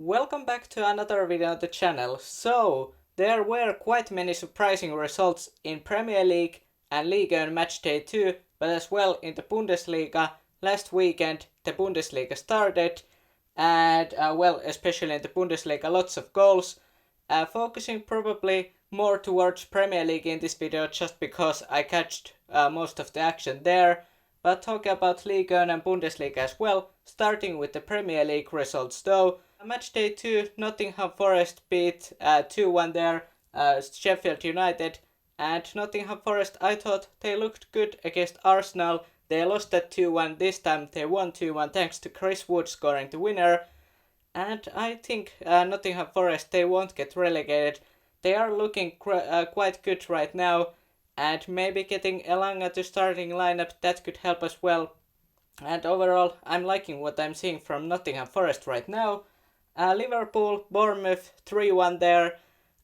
Welcome back to another video on the channel. So, there were quite many surprising results in Premier League and Ligue Matchday 2, but as well in the Bundesliga. Last weekend the Bundesliga started and especially in the Bundesliga lots of goals. Focusing probably more towards Premier League in this video just because I catched most of the action there. But talking about Ligue and Bundesliga as well, starting with the Premier League results though. Matchday 2, Nottingham Forest beat 2-1 there, Sheffield United. And Nottingham Forest, I thought they looked good against Arsenal. They lost that 2-1, this time they won 2-1 thanks to Chris Wood scoring the winner. And I think Nottingham Forest, they won't get relegated. They are looking quite good right now. And maybe getting Elanga to starting lineup, that could help as well. And overall, I'm liking what I'm seeing from Nottingham Forest right now. Liverpool, Bournemouth 3-1 there.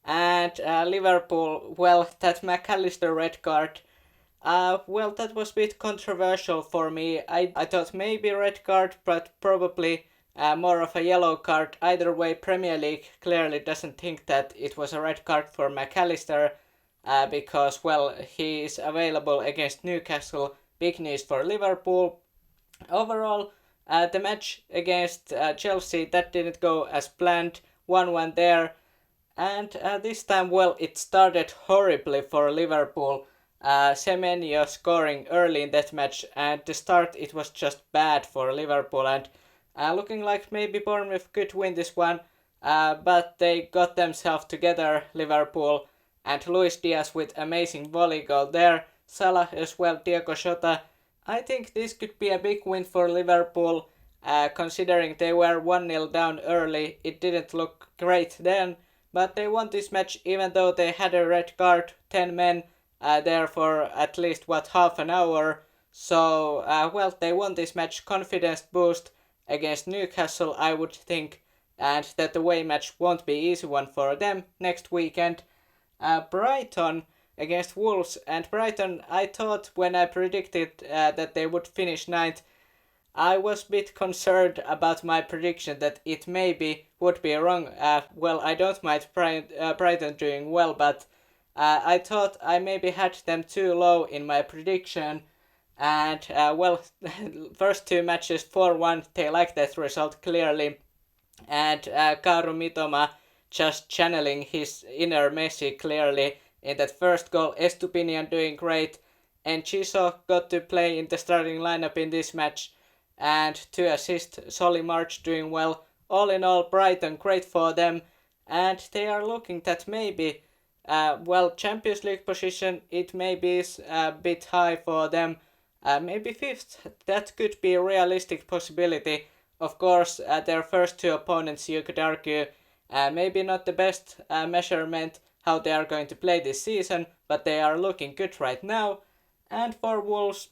And Liverpool, that McAllister red card. That was a bit controversial for me. I thought maybe red card, but probably more of a yellow card. Either way, Premier League clearly doesn't think that it was a red card for McAllister. Because he is available against Newcastle. Big news for Liverpool. Overall, the match against Chelsea, that didn't go as planned. 1-1 there. And this time, it started horribly for Liverpool. Semenyo scoring early in that match, and the start it was just bad for Liverpool. And looking like maybe Bournemouth could win this one, but they got themselves together, Liverpool. And Luis Diaz with amazing volley goal there. Salah as well, Diego Jota. I think this could be a big win for Liverpool, considering they were 1-0 down early. It didn't look great then, but they won this match even though they had a red card, 10 men there for at least half an hour. So they won this match, confidence boost against Newcastle, I would think, and that the away match won't be easy one for them next weekend. Brighton against Wolves, and Brighton, I thought when I predicted that they would finish ninth, I was a bit concerned about my prediction that it maybe would be wrong. I don't mind Brighton doing well, but I thought I maybe had them too low in my prediction. And first two matches 4-1, they like that result clearly. And Kaoru Mitoma just channeling his inner Messi clearly in that first goal. Estupinian doing great, and Chiso got to play in the starting lineup in this match, and 2 assists. Solly March doing well. All in all, Brighton great for them, and they are looking that maybe Champions League position, it maybe is a bit high for them. Maybe 5th, that could be a realistic possibility. Of course, their first two opponents, you could argue, maybe not the best measurement how they are going to play this season, but they are looking good right now. And for Wolves,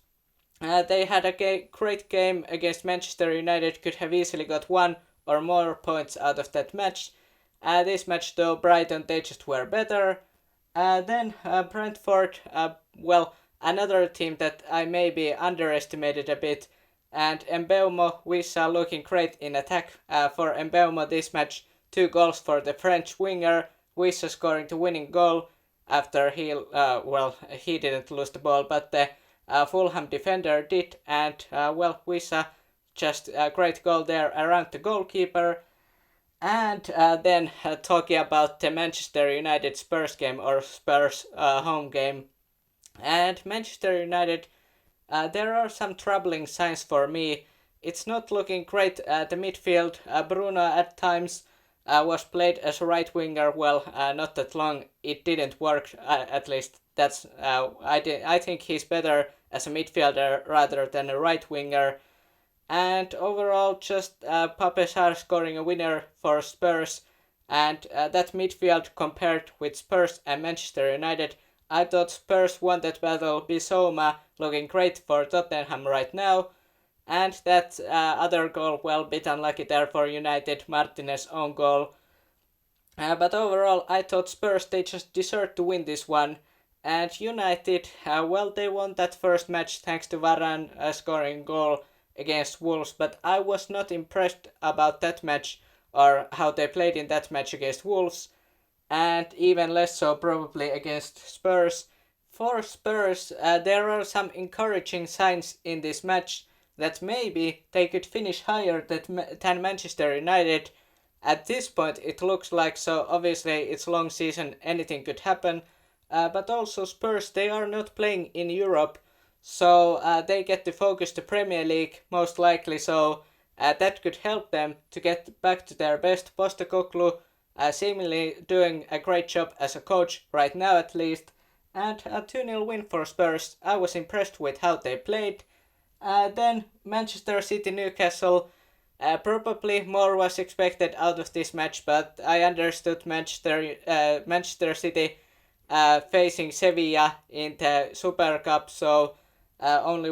they had a great game against Manchester United, could have easily got 1 or more points out of that match. This match though, Brighton, they just were better. Then Brentford, another team that I maybe underestimated a bit. And Mbeumo, we saw looking great in attack for Mbeumo this match. 2 goals for the French winger, Wissa scoring the winning goal after he didn't lose the ball, but the Fulham defender did, and Wissa just a great goal there around the goalkeeper. And then talking about the Manchester United Spurs game, or Spurs home game. And Manchester United, there are some troubling signs for me. It's not looking great at the midfield. Bruno at times was played as a right winger, not that long. It didn't work, at least that's I think he's better as a midfielder rather than a right winger. And overall, just Pape Sarr scoring a winner for Spurs. And that midfield compared with Spurs and Manchester United, I thought Spurs won that battle. Bissouma looking great for Tottenham right now. And that other goal, bit unlucky there for United, Martinez' own goal. But overall, I thought Spurs, they just deserved to win this one. And United, they won that first match thanks to Varane scoring goal against Wolves. But I was not impressed about that match or how they played in that match against Wolves, and even less so probably against Spurs. For Spurs, there are some encouraging signs in this match that maybe they could finish higher than Manchester United. At this point, it looks like, so obviously it's long season, anything could happen. But also Spurs, they are not playing in Europe, so they get to focus the Premier League most likely. So that could help them to get back to their best. Postecoglou seemingly doing a great job as a coach right now at least. And a 2-0 win for Spurs. I was impressed with how they played. Then Manchester City Newcastle. Probably more was expected out of this match, but I understood Manchester City facing Sevilla in the Super Cup, so only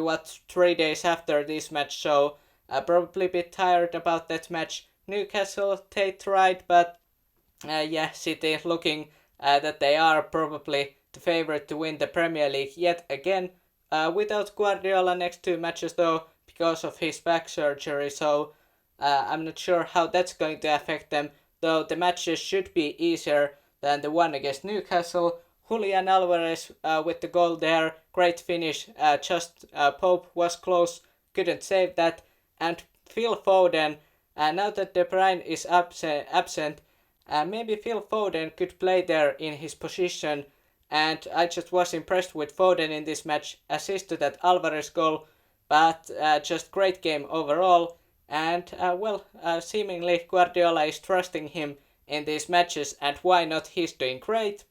3 days after this match, so probably a bit tired about that match. Newcastle, they tried, but City looking that they are probably the favorite to win the Premier League yet again. Without Guardiola next 2 matches though, because of his back surgery, so I'm not sure how that's going to affect them, though the matches should be easier than the one against Newcastle. Julian Alvarez with the goal there, great finish, Pope was close, couldn't save that, and Phil Foden, now that De Bruyne is absent, maybe Phil Foden could play there in his position, and I just was impressed with Foden in this match, assist to that Alvarez goal, but just great game overall, and seemingly Guardiola is trusting him in these matches, and why not, he's doing great.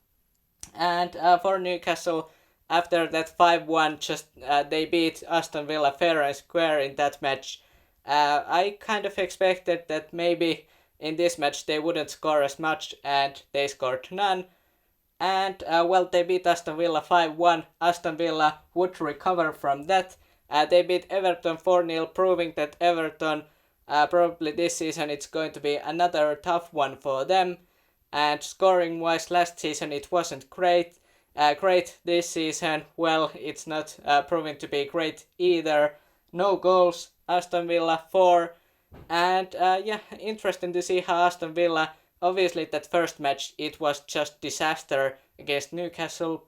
And for Newcastle, after that 5-1, they beat Aston Villa fair and square in that match. I kind of expected that maybe in this match they wouldn't score as much, and they scored none. And they beat Aston Villa 5-1. Aston Villa would recover from that. They beat Everton 4-0, proving that Everton probably this season it's going to be another tough one for them. And scoring wise, last season it wasn't great. Great this season, well, it's not proving to be great either. No goals, Aston Villa 4. And interesting to see how Aston Villa, obviously that first match it was just disaster against Newcastle.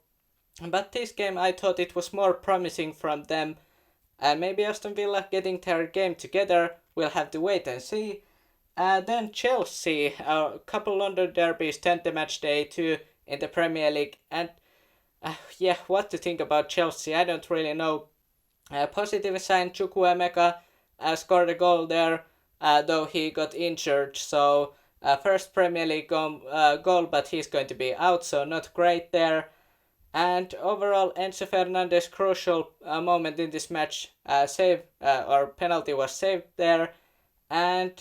But this game I thought it was more promising from them. Maybe Aston Villa getting their game together, we'll have to wait and see. Then Chelsea, a couple London derbies, 10th match day too in the Premier League. And what to think about Chelsea, I don't really know. Positive sign, Chukwuemeka scored a goal there, though he got injured. So first Premier League goal, but he's going to be out, so not great there. And overall, Enzo Fernandez crucial moment in this match, or penalty was saved there. And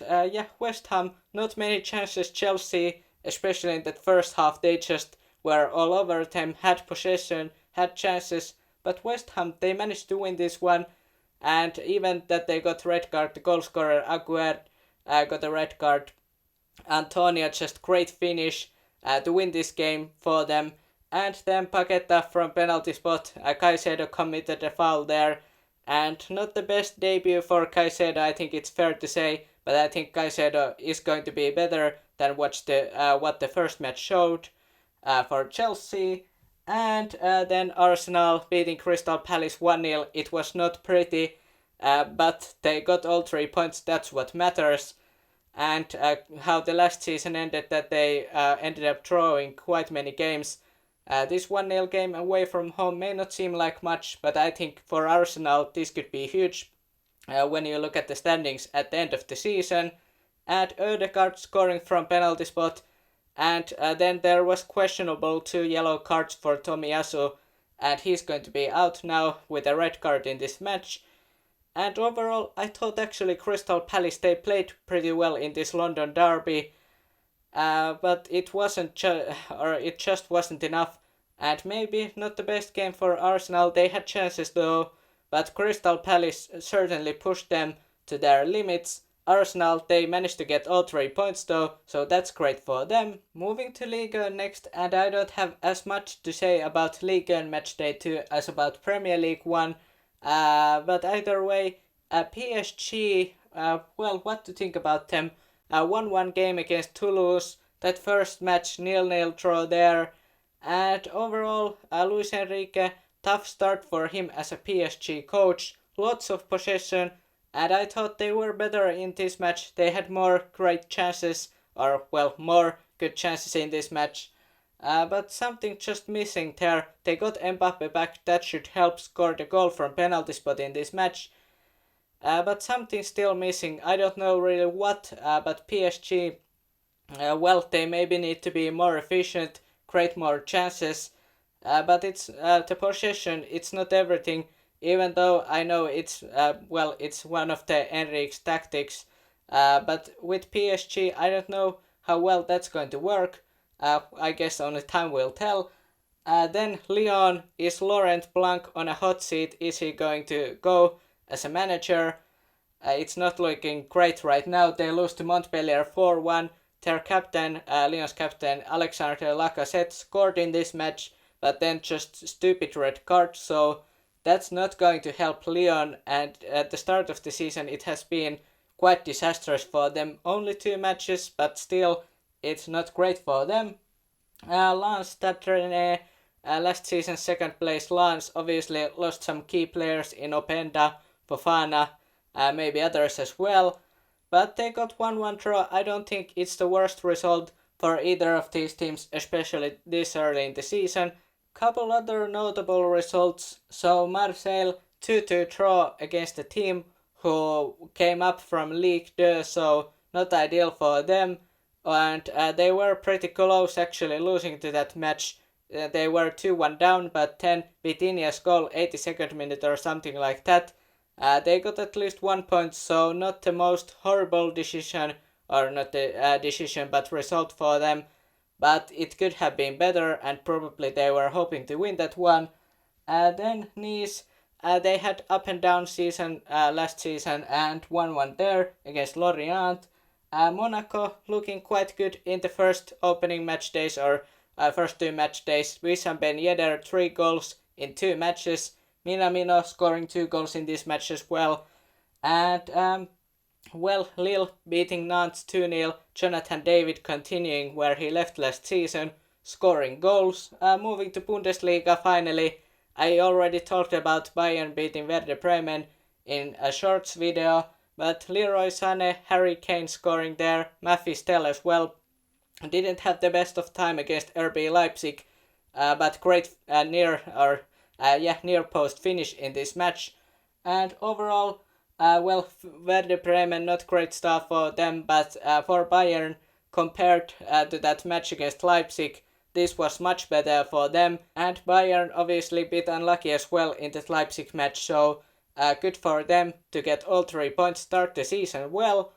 West Ham, not many chances. Chelsea, especially in that first half, they just were all over them, had possession, had chances. But West Ham, they managed to win this one. And even that they got red card, the goal scorer Aguerd got a red card. Antonio, just great finish to win this game for them. And then Paqueta from penalty spot, Caicedo committed a foul there. And not the best debut for Caicedo, I think it's fair to say, but I think Caicedo is going to be better than what the first match showed for Chelsea. And then Arsenal beating Crystal Palace 1-0. It was not pretty, but they got all 3 points, that's what matters. And how the last season ended, that they ended up drawing quite many games. This 1-0 game away from home may not seem like much, but I think for Arsenal this could be huge when you look at the standings at the end of the season. And Ødegaard scoring from penalty spot, and then there was questionable 2 yellow cards for Tomiyasu, and he's going to be out now with a red card in this match. And overall, I thought actually Crystal Palace, they played pretty well in this London derby. But it just wasn't enough, and maybe not the best game for Arsenal. They had chances though, but Crystal Palace certainly pushed them to their limits. Arsenal, they managed to get all 3 points though, so that's great for them. Moving to Ligue next, and I don't have as much to say about Ligue Matchday 2 as about Premier League 1, but either way, PSG, what to think about them? a 1-1 game against Toulouse. That first match 0-0 draw there. And overall, Luis Enrique, tough start for him as a PSG coach. Lots of possession, and I thought they were better in this match. They had more great chances, or well, more good chances in this match. But something just missing there. They got Mbappe back, that should help score the goal from penalty spot in this match. But something still missing. I don't know really what, but PSG, well, they maybe need to be more efficient, create more chances. But it's the possession, it's not everything, even though I know it's, well, it's one of the Enrique's tactics. But with PSG, I don't know how well that's going to work. I guess only time will tell. Then Lyon, is Laurent Blanc on a hot seat? Is he going to go as a manager? It's not looking great right now. They lose to Montpellier 4-1. Their captain, Lyon's captain Alexandre Lacazette, scored in this match, but then just stupid red card, so that's not going to help Lyon, and at the start of the season it has been quite disastrous for them. Only 2 matches, but still it's not great for them. Lens Stade Rennais, last season second place Lens, obviously lost some key players in Openda, Fofana, maybe others as well. But they got 1-1 draw. I don't think it's the worst result for either of these teams, especially this early in the season. Couple other notable results. So Marseille 2-2 draw against a team who came up from Ligue 2, so not ideal for them. And they were pretty close actually losing to that match. They were 2-1 down, but then Vitinha's goal 82nd minute or something like that. They got at least 1 point, so not the most horrible decision, or not the decision, but result for them. But it could have been better, and probably they were hoping to win that one. Then Nice, they had up and down season last season, and 1-1 there against Lorient. Monaco looking quite good in the first opening match days, or first 2 match days. Wissam Ben Yedder 3 goals in 2 matches. Minamino scoring 2 goals in this match as well. And well, Lille beating Nantes 2-0. Jonathan David continuing where he left last season, scoring goals. Moving to Bundesliga finally. I already talked about Bayern beating Werder Bremen in a shorts video, but Leroy Sané, Harry Kane scoring there, Maffy Stell as well. Didn't have the best of time against RB Leipzig, but great near post finish in this match. And overall, well, Werder Bremen not great stuff for them, but for Bayern, compared to that match against Leipzig, this was much better for them. And Bayern obviously bit unlucky as well in that Leipzig match, so good for them to get all 3 points, start the season well.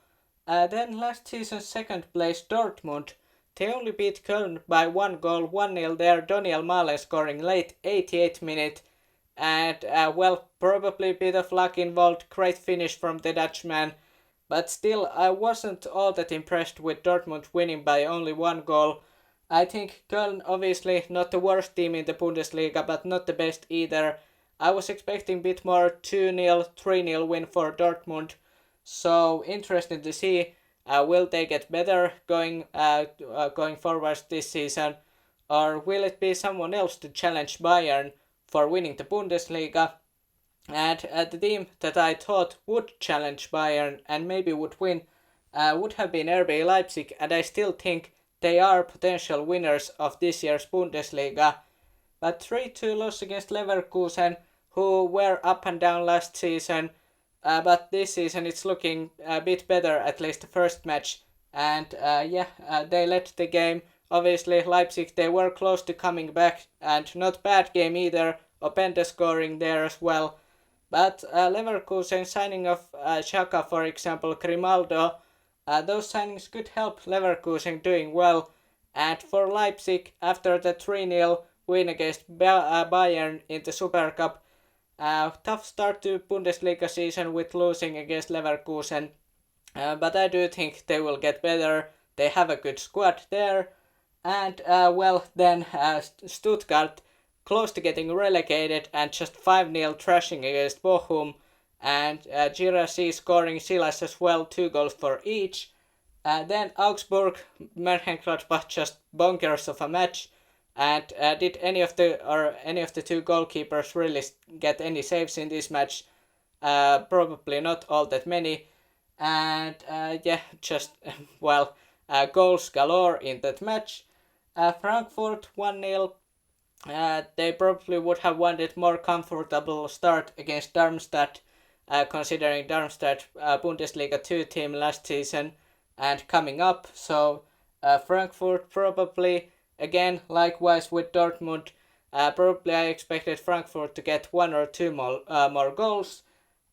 Then last season's second place Dortmund, they only beat Köln by 1 goal, 1-0 there, Daniel Malen scoring late 88th minute. And well, probably a bit of luck involved, great finish from the Dutchman. But still, I wasn't all that impressed with Dortmund winning by only 1 goal. I think Köln obviously not the worst team in the Bundesliga, but not the best either. I was expecting a bit more 2-0, 3-0 win for Dortmund. So interesting to see. Will they get better going forward this season, or will it be someone else to challenge Bayern for winning the Bundesliga? And the team that I thought would challenge Bayern and maybe would win would have been RB Leipzig, and I still think they are potential winners of this year's Bundesliga. But 3-2 loss against Leverkusen, who were up and down last season. But this season it's looking a bit better, at least the first match. And they led the game. Obviously Leipzig, they were close to coming back, and not bad game either. Openda scoring there as well. But Leverkusen signing of Xhaka, for example, Grimaldo, those signings could help Leverkusen doing well. And for Leipzig, after the 3-0 win against Bayern in the Super Cup, tough start to Bundesliga season with losing against Leverkusen, but I do think they will get better. They have a good squad there. And then Stuttgart close to getting relegated and just 5-0 thrashing against Bochum, and Girassi scoring Silas as well, 2 goals for each. Then Augsburg, Mönchengladbach, just bonkers of a match. And did any of the two goalkeepers really get any saves in this match? Probably not all that many. And just goals galore in that match. Frankfurt 1-0. They probably would have wanted more comfortable start against Darmstadt, considering Darmstadt Bundesliga 2 team last season and coming up. So Frankfurt probably, again, likewise with Dortmund, probably I expected Frankfurt to get one or two more goals.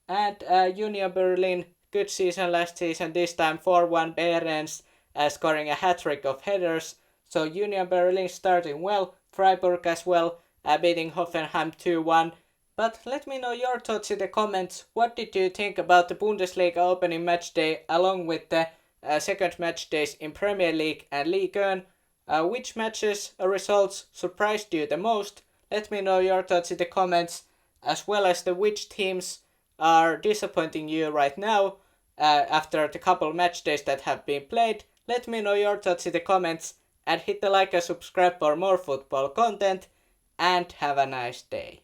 And Union Berlin, good season last season, this time 4-1 Behrens, scoring a hat-trick of headers. So Union Berlin starting well, Freiburg as well, beating Hoffenheim 2-1. But let me know your thoughts in the comments. What did you think about the Bundesliga opening match day along with the second match days in Premier League and Ligue 1? Which matches or results surprised you the most? Let me know your thoughts in the comments, as well as which teams are disappointing you right now after the couple match days that have been played. Let me know your thoughts in the comments, and hit the like and subscribe for more football content, and have a nice day.